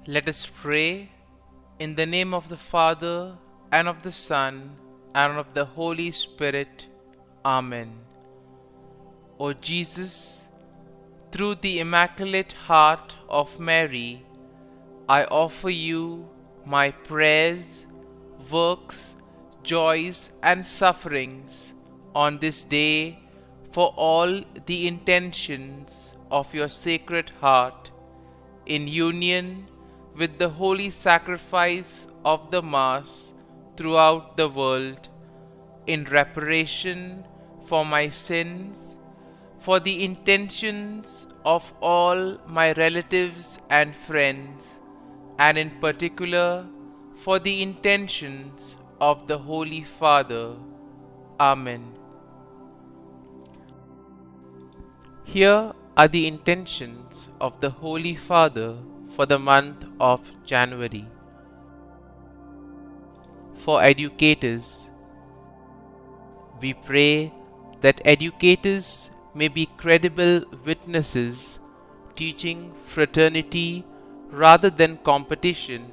Let us pray in the name of the Father, and of the Son, and of the Holy Spirit. Amen. O Jesus, through the Immaculate Heart of Mary, I offer you my prayers, works, joys, and sufferings on this day for all the intentions of your Sacred Heart, in union with the holy sacrifice of the Mass throughout the world, in reparation for my sins, for the intentions of all my relatives and friends, and in particular for the intentions of the Holy Father. Amen. Here are the intentions of the Holy Father for the month of January. For educators, we pray that educators may be credible witnesses, teaching fraternity rather than competition,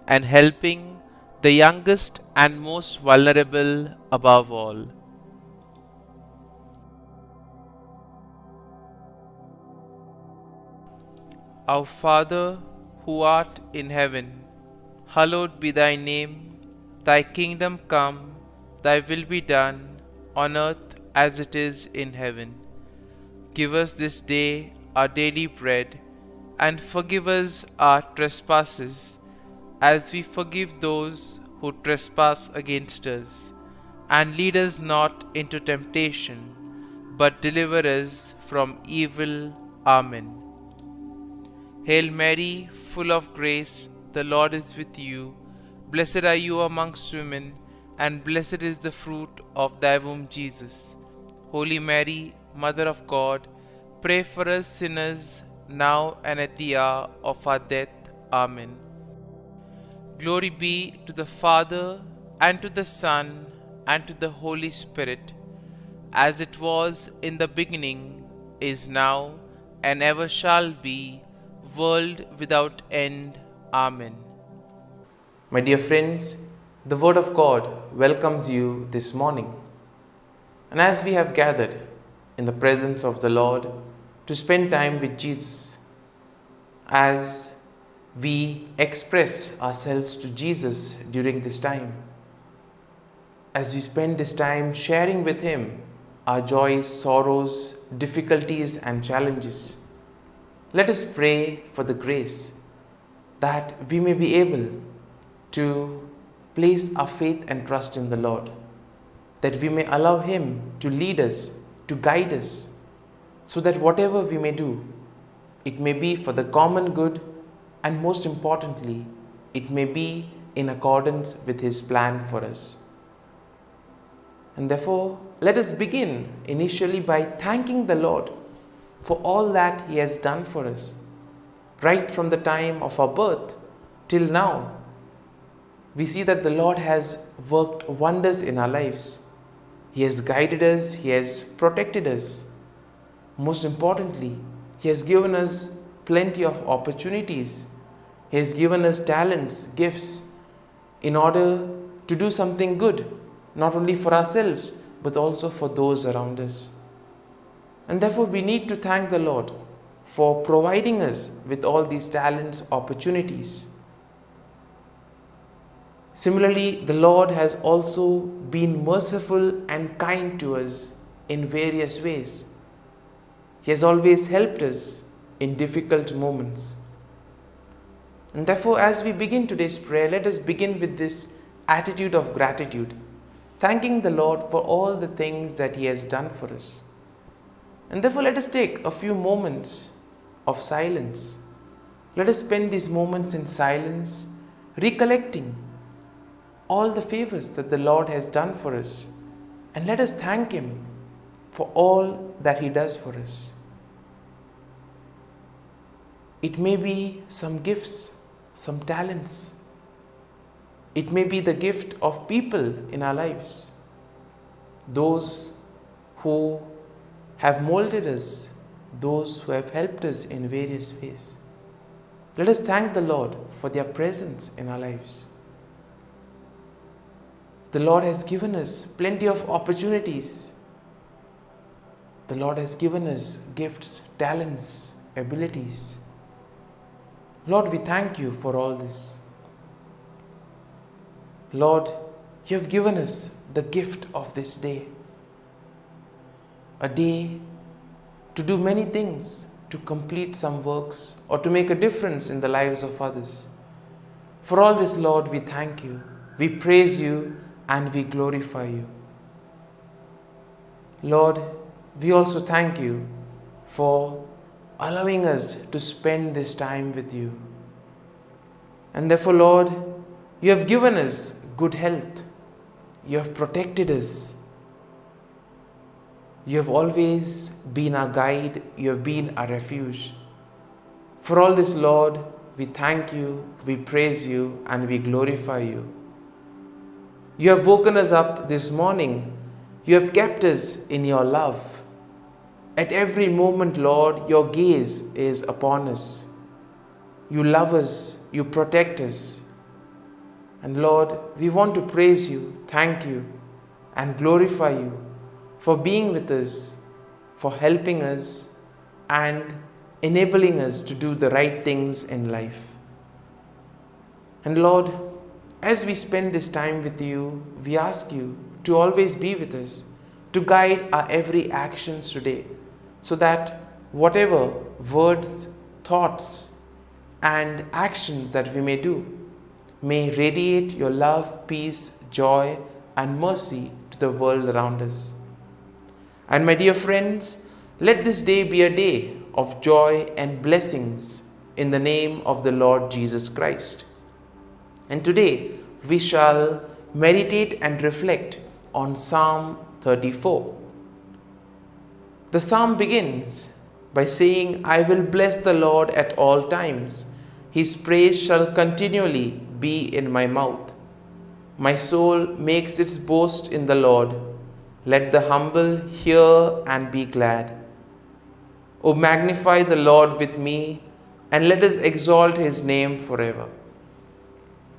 and helping the youngest and most vulnerable above all. Our Father, who art in heaven, hallowed be thy name. Thy kingdom come, thy will be done, on earth as it is in heaven. Give us this day our daily bread, and forgive us our trespasses, as we forgive those who trespass against us. And lead us not into temptation, but deliver us from evil. Amen. Hail Mary, full of grace, the Lord is with you. Blessed are you amongst women, and blessed is the fruit of thy womb, Jesus. Holy Mary, Mother of God, pray for us sinners, now and at the hour of our death. Amen. Glory be to the Father, and to the Son, and to the Holy Spirit, as it was in the beginning, is now, and ever shall be, world without end. Amen. My dear friends, the Word of God welcomes you this morning. And as we have gathered in the presence of the Lord to spend time with Jesus, as we express ourselves to Jesus during this time, as we spend this time sharing with Him our joys, sorrows, difficulties, and challenges, let us pray for the grace that we may be able to place our faith and trust in the Lord, that we may allow Him to lead us, to guide us, so that whatever we may do, it may be for the common good, and most importantly, it may be in accordance with His plan for us. And therefore, let us begin initially by thanking the Lord for all that He has done for us, right from the time of our birth till now. We see that the Lord has worked wonders in our lives. He has guided us, He has protected us. Most importantly, He has given us plenty of opportunities. He has given us talents, gifts, in order to do something good, not only for ourselves, but also for those around us. And therefore, we need to thank the Lord for providing us with all these talents, opportunities. Similarly, the Lord has also been merciful and kind to us in various ways. He has always helped us in difficult moments. And therefore, as we begin today's prayer, let us begin with this attitude of gratitude, thanking the Lord for all the things that He has done for us. And therefore, let us take a few moments of silence. Let us spend these moments in silence, recollecting all the favors that the Lord has done for us. And let us thank Him for all that He does for us. It may be some gifts, some talents. It may be the gift of people in our lives. Those who have molded us, those who have helped us in various ways. Let us thank the Lord for their presence in our lives. The Lord has given us plenty of opportunities. The Lord has given us gifts, talents, abilities. Lord, we thank you for all this. Lord, you have given us the gift of this day. A day to do many things, to complete some works, or to make a difference in the lives of others. For all this, Lord, we thank you. We praise you and we glorify you. Lord, we also thank you for allowing us to spend this time with you. And therefore, Lord, you have given us good health. You have protected us. You have always been our guide. You have been our refuge. For all this, Lord, we thank you, we praise you, and we glorify you. You have woken us up this morning. You have kept us in your love. At every moment, Lord, your gaze is upon us. You love us, you protect us. And Lord, we want to praise you, thank you, and glorify you for being with us, for helping us, and enabling us to do the right things in life. And Lord, as we spend this time with you, we ask you to always be with us, to guide our every actions today, so that whatever words, thoughts, and actions that we may do may radiate your love, peace, joy, and mercy to the world around us. And my dear friends, let this day be a day of joy and blessings in the name of the Lord Jesus Christ. And today we shall meditate and reflect on Psalm 34. The psalm begins by saying, I will bless the Lord at all times. His praise shall continually be in my mouth. My soul makes its boast in the Lord. Let the humble hear and be glad. O magnify the Lord with me, and let us exalt his name forever.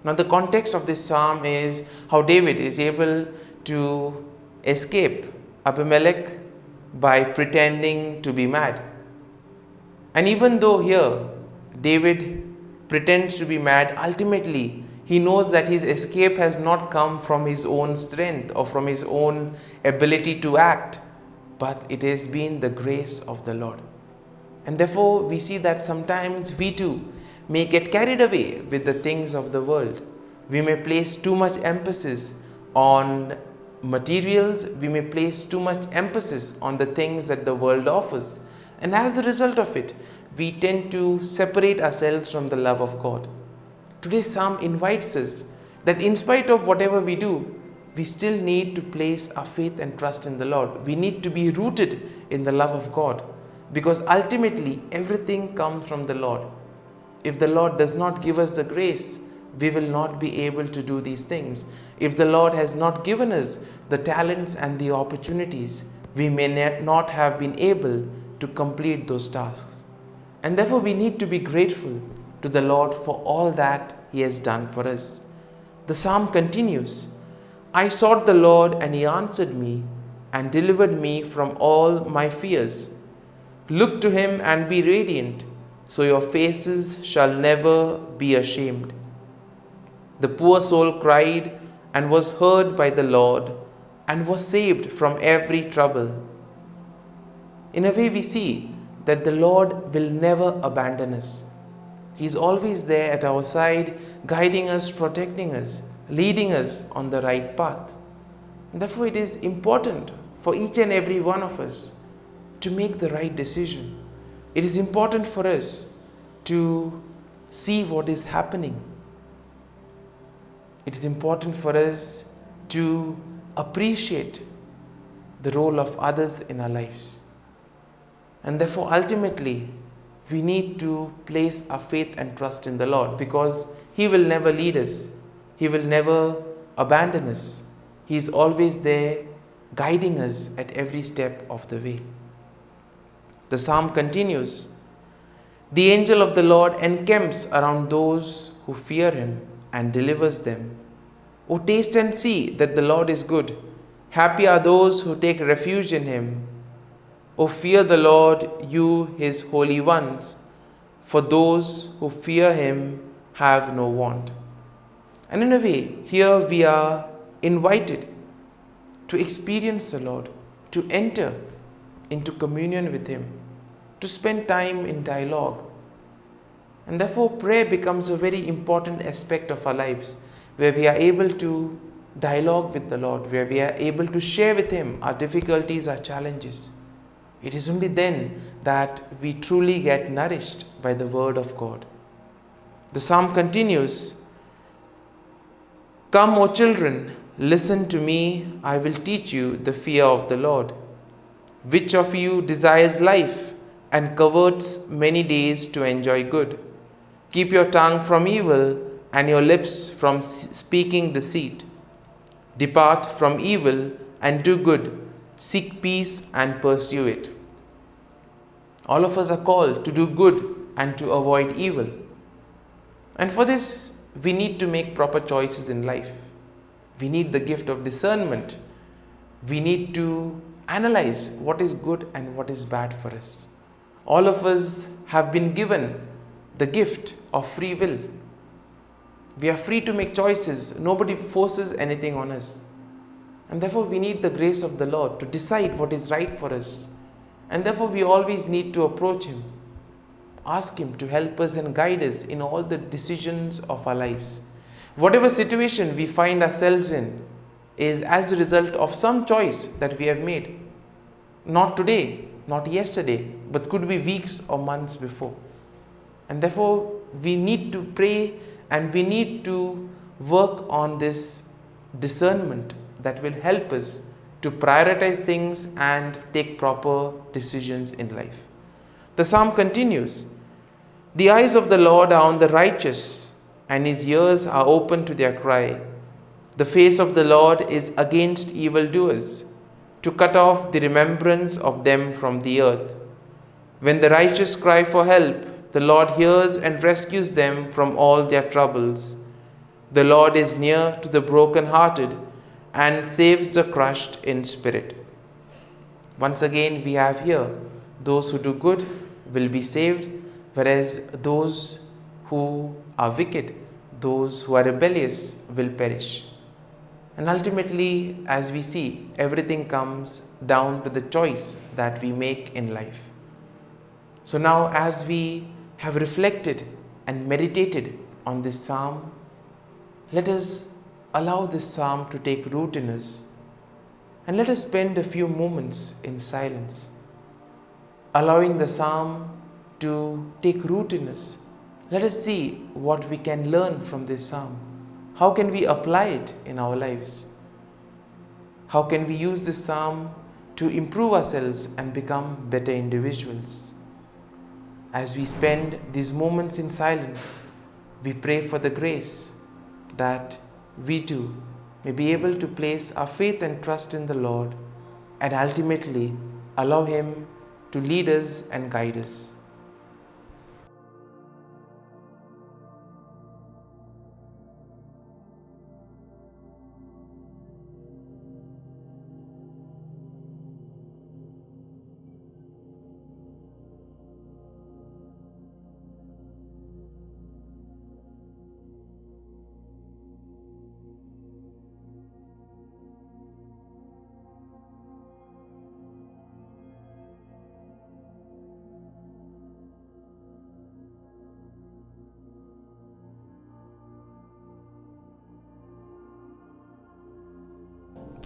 Now the context of this psalm is how David is able to escape Abimelech by pretending to be mad. And even though here David pretends to be mad, ultimately he knows that his escape has not come from his own strength or from his own ability to act, but it has been the grace of the Lord. And therefore we see that sometimes we too may get carried away with the things of the world. We may place too much emphasis on materials, we may place too much emphasis on the things that the world offers. And as a result of it, we tend to separate ourselves from the love of God. Today's psalm invites us that in spite of whatever we do, we still need to place our faith and trust in the Lord. We need to be rooted in the love of God, because ultimately everything comes from the Lord. If the Lord does not give us the grace, we will not be able to do these things. If the Lord has not given us the talents and the opportunities, we may not have been able to complete those tasks. And therefore we need to be grateful to the Lord for all that he has done for us. The psalm continues, I sought the Lord and he answered me and delivered me from all my fears. Look to him and be radiant, so your faces shall never be ashamed. The poor soul cried and was heard by the Lord and was saved from every trouble. In a way, we see that the Lord will never abandon us. He is always there at our side, guiding us, protecting us, leading us on the right path. And therefore, it is important for each and every one of us to make the right decision. It is important for us to see what is happening. It is important for us to appreciate the role of others in our lives. And therefore, ultimately, we need to place our faith and trust in the Lord, because he will never lead us. He will never abandon us. He is always there guiding us at every step of the way. The psalm continues, The angel of the Lord encamps around those who fear him and delivers them. O taste and see that the Lord is good. Happy are those who take refuge in him. O fear the Lord, you his holy ones, for those who fear him have no want. And in a way, here we are invited to experience the Lord, to enter into communion with him, to spend time in dialogue. And therefore, prayer becomes a very important aspect of our lives, where we are able to dialogue with the Lord, where we are able to share with him our difficulties, our challenges. It is only then that we truly get nourished by the word of God. The psalm continues, "Come, O children, listen to me, I will teach you the fear of the Lord. Which of you desires life and covets many days to enjoy good? Keep your tongue from evil and your lips from speaking deceit. Depart from evil and do good. Seek peace and pursue it." All of us are called to do good and to avoid evil. And for this, we need to make proper choices in life. We need the gift of discernment. We need to analyze what is good and what is bad for us. All of us have been given the gift of free will. We are free to make choices. Nobody forces anything on us. And therefore, we need the grace of the Lord to decide what is right for us. And therefore, we always need to approach him, ask him to help us and guide us in all the decisions of our lives. Whatever situation we find ourselves in is as a result of some choice that we have made. Not today, not yesterday, but could be weeks or months before. And therefore, we need to pray and we need to work on this discernment that will help us to prioritize things and take proper decisions in life. The psalm continues, "The eyes of the Lord are on the righteous, and his ears are open to their cry. The face of the Lord is against evildoers, to cut off the remembrance of them from the earth. When the righteous cry for help, the Lord hears and rescues them from all their troubles. The Lord is near to the brokenhearted and saves the crushed in spirit." Once again, we have here, those who do good will be saved, whereas those who are wicked, those who are rebellious, will perish. And ultimately, as we see, everything comes down to the choice that we make in life. So now, as we have reflected and meditated on this psalm, let us allow this psalm to take root in us, and let us spend a few moments in silence, allowing the psalm to take root in us. Let us see what we can learn from this psalm. How can we apply it in our lives? How can we use this psalm to improve ourselves and become better individuals? As we spend these moments in silence, we pray for the grace that we too may be able to place our faith and trust in the Lord and ultimately allow him to lead us and guide us.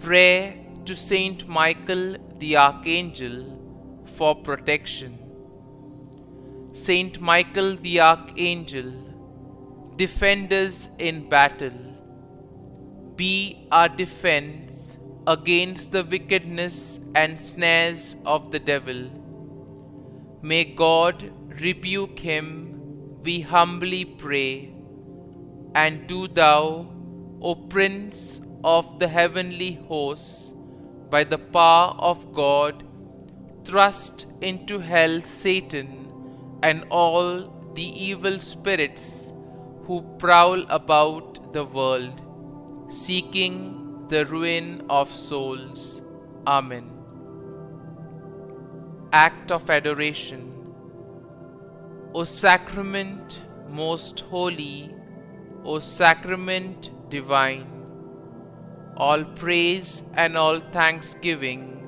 Prayer to Saint Michael the Archangel for protection. Saint Michael the Archangel, defend us in battle. Be our defense against the wickedness and snares of the devil. May God rebuke him, we humbly pray. And do thou, O Prince of the heavenly hosts, by the power of God, thrust into hell Satan and all the evil spirits who prowl about the world, seeking the ruin of souls. Amen. Act of Adoration. O Sacrament most holy, O Sacrament divine, all praise and all thanksgiving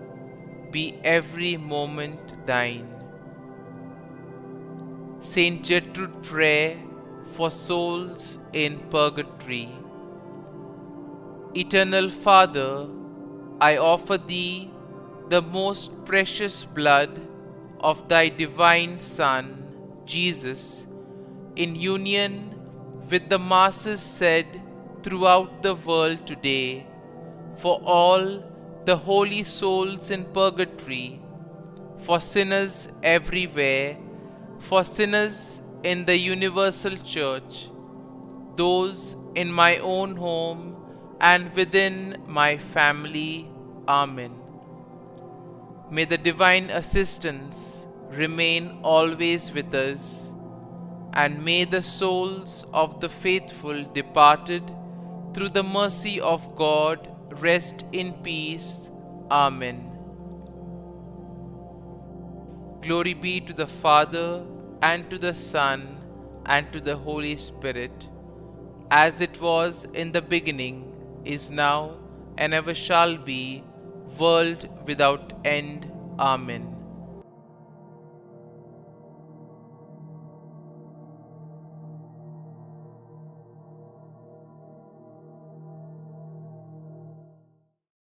be every moment thine. Saint Gertrude Prayer for souls in purgatory. Eternal Father, I offer Thee the most precious blood of Thy divine Son, Jesus, in union with the masses said throughout the world today, for all the holy souls in purgatory, for sinners everywhere, for sinners in the universal church, those in my own home and within my family. Amen. May the divine assistance remain always with us, and may the souls of the faithful departed through the mercy of God rest in peace. Amen. Glory be to the Father, and to the Son, and to the Holy Spirit, as it was in the beginning, is now, and ever shall be, world without end. Amen.